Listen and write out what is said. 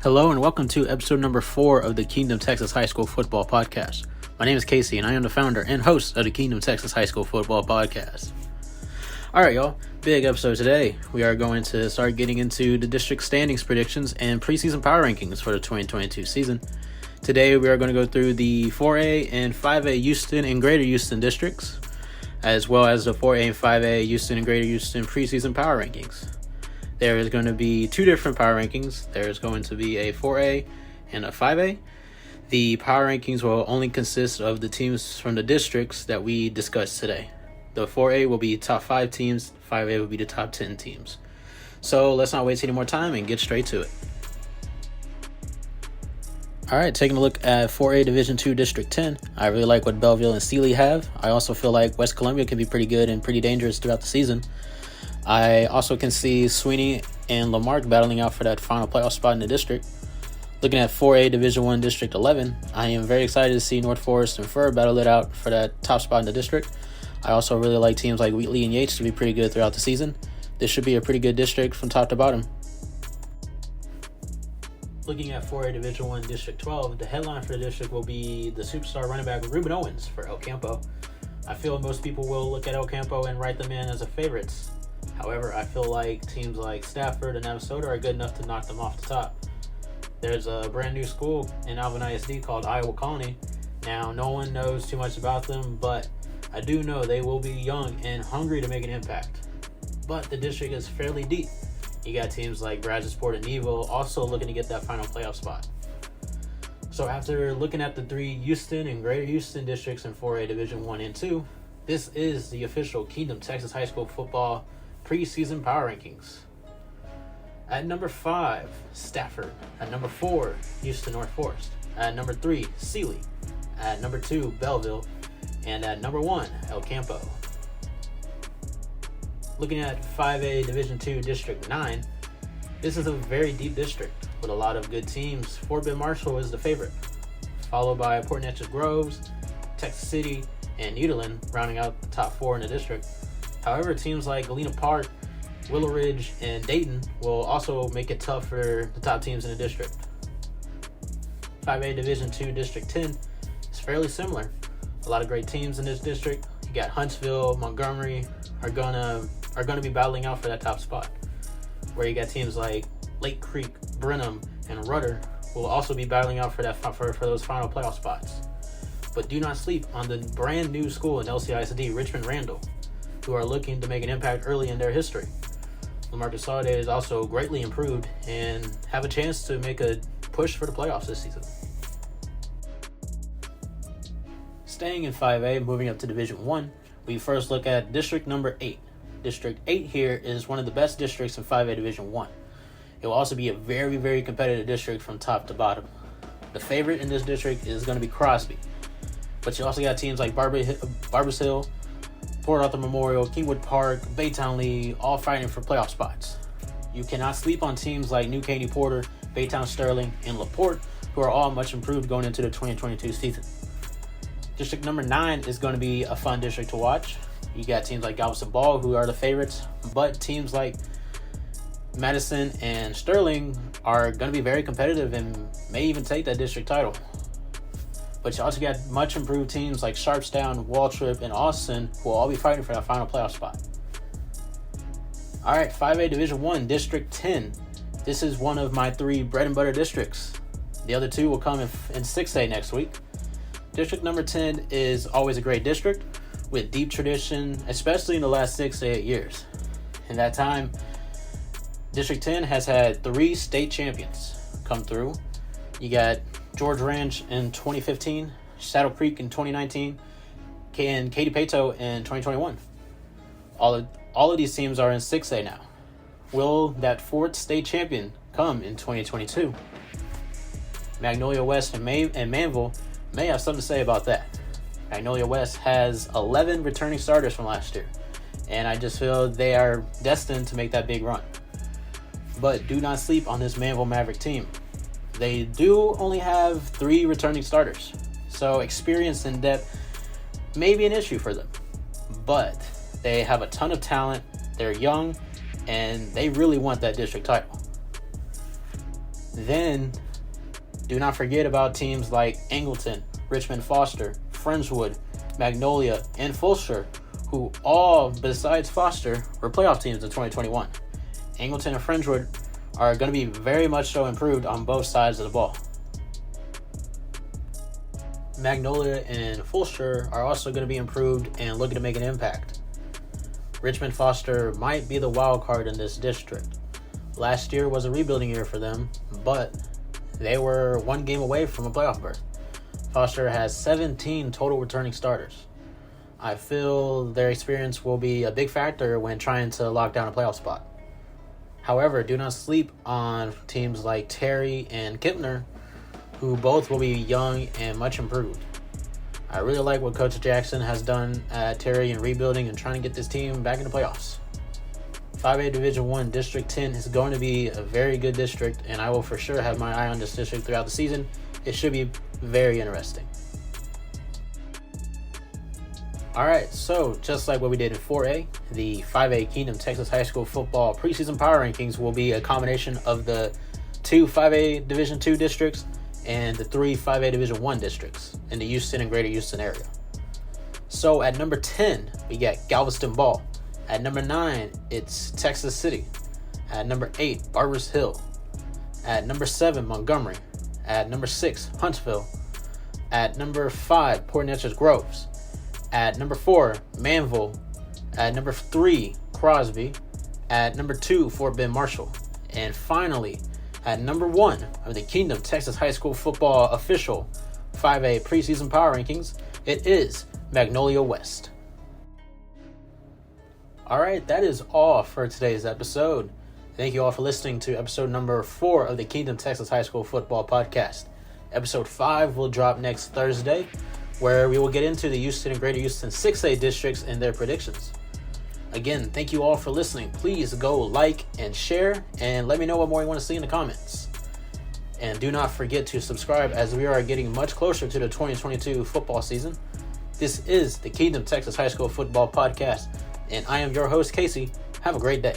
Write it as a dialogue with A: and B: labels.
A: Hello and welcome to episode number 4 of the Kingdom Texas High School Football Podcast. My name is Casey and I am the founder and host of the Kingdom Texas High School Football Podcast. Alright y'all, big episode today. We are going to start getting into the district standings predictions and preseason power rankings for the 2022 season. Today we are going to go through the 4A and 5A Houston and Greater Houston districts, as well as the 4A and 5A Houston and Greater Houston preseason power rankings. There is going to be two different power rankings. There is going to be a 4A and a 5A. The power rankings will only consist of the teams from the districts that we discussed today. The 4A will be top 5 teams, 5A will be the top 10 teams. So let's not waste any more time and get straight to it. Alright, taking a look at 4A Division 2 District 10. I really like what Belleville and Sealy have. I also feel like West Columbia can be pretty good and pretty dangerous throughout the season. I also can see Sweeney and Lamarck battling out for that final playoff spot in the district. Looking at 4A Division 1 District 11, I am very excited to see North Forest and Fur battle it out for that top spot in the district. I also really like teams like Wheatley and Yates to be pretty good throughout the season. This should be a pretty good district from top to bottom. Looking at 4A Division 1 District 12, the headline for the district will be the superstar running back Ruben Owens for El Campo. I feel most people will look at El Campo and write them in as a favorites. However, I feel like teams like Stafford and Navasota are good enough to knock them off the top. There's a brand new school in Alvin ISD called Iowa Colony. Now, no one knows too much about them, but I do know they will be young and hungry to make an impact. But the district is fairly deep. You got teams like Brazosport and Evo also looking to get that final playoff spot. So after looking at the 3 Houston and Greater Houston districts in 4A Division 1 and 2, this is the official Kingdom Texas High School Football preseason power rankings. At number 5, Stafford. At number 4, Houston North Forest. At number 3, Sealy. At number 2, Belleville. And at number 1, El Campo. Looking at 5A Division 2 District 9, this is a very deep district with a lot of good teams. Fort Bend Marshall is the favorite, followed by Port Neches Groves, Texas City, and Nederland rounding out the top 4 in the district. However, teams like Galena Park, Willow Ridge, and Dayton will also make it tough for the top teams in the district. 5A Division 2 District 10 is fairly similar. A lot of great teams in this district. You got Huntsville, Montgomery are gonna be battling out for that top spot. Where you got teams like Lake Creek, Brenham, and Rudder will also be battling out for those final playoff spots. But do not sleep on the brand new school in LCISD, Richmond Randall, who are looking to make an impact early in their history. Lamarcus Saude is also greatly improved and have a chance to make a push for the playoffs this season. Staying in 5A, moving up to Division 1, we first look at District number 8. District 8 here is one of the best districts in 5A Division 1. It will also be a very, very competitive district from top to bottom. The favorite in this district is going to be Crosby, but you also got teams like Barbers Hill, Port Arthur Memorial, Kingwood Park, Baytown Lee, all fighting for playoff spots. You cannot sleep on teams like New Caney Porter, Baytown Sterling, and LaPorte, who are all much improved going into the 2022 season. District number 9 is going to be a fun district to watch. You got teams like Galveston Ball, who are the favorites, but teams like Madison and Sterling are going to be very competitive and may even take that district title. But you also got much improved teams like Sharpstown, Waltrip, and Austin, who will all be fighting for that final playoff spot. Alright, 5A Division 1, District 10. This is one of my 3 bread and butter districts. The other 2 will come in 6A next week. District number 10 is always a great district with deep tradition, especially in the last 6 to 8 years. In that time, District 10 has had 3 state champions come through. You got George Ranch in 2015, Saddle Creek in 2019, and Katy Pato in 2021. All of these teams are in 6A now. Will that 4th state champion come in 2022? Magnolia West and Manville may have something to say about that. Magnolia West has 11 returning starters from last year, and I just feel they are destined to make that big run. But do not sleep on this Manville Maverick team. They do only have 3 returning starters, so experience and depth may be an issue for them. But they have a ton of talent, they're young, and they really want that district title. Then do not forget about teams like Angleton, Richmond Foster, Friendswood, Magnolia, and Fulshire, who all, besides Foster, were playoff teams in 2021. Angleton and Friendswood are going to be very much so improved on both sides of the ball. Magnolia and Fulshire are also going to be improved and looking to make an impact. Richmond Foster might be the wild card in this district. Last year was a rebuilding year for them, but they were one game away from a playoff berth. Foster has 17 total returning starters. I feel their experience will be a big factor when trying to lock down a playoff spot. However, do not sleep on teams like Terry and Kipner, who both will be young and much improved. I really like what Coach Jackson has done at Terry in rebuilding and trying to get this team back in the playoffs. 5A Division I District 10 is going to be a very good district, and I will for sure have my eye on this district throughout the season. It should be very interesting. Alright, so just like what we did in 4A, the 5A Kingdom Texas High School Football Preseason Power Rankings will be a combination of the 2 5A Division II districts and the 3 5A Division I districts in the Houston and Greater Houston area. So at number 10, we got Galveston Ball. At number 9, it's Texas City. At number 8, Barbers Hill. At number 7, Montgomery. At number 6, Huntsville. At number 5, Port Neches Groves. At number 4, Manville. At number 3, Crosby. At number 2, Fort Bend Marshall. And finally, at number 1 of the Kingdom Texas High School Football official 5A preseason power rankings, it is Magnolia West. Alright, that is all for today's episode. Thank you all for listening to episode number 4 of the Kingdom Texas High School Football Podcast. Episode 5 will drop next Thursday, where we will get into the Houston and Greater Houston 6A districts and their predictions. Again, thank you all for listening. Please go like and share, and let me know what more you want to see in the comments. And do not forget to subscribe, as we are getting much closer to the 2022 football season. This is the Kingdom Texas High School Football Podcast, and I am your host, Casey. Have a great day.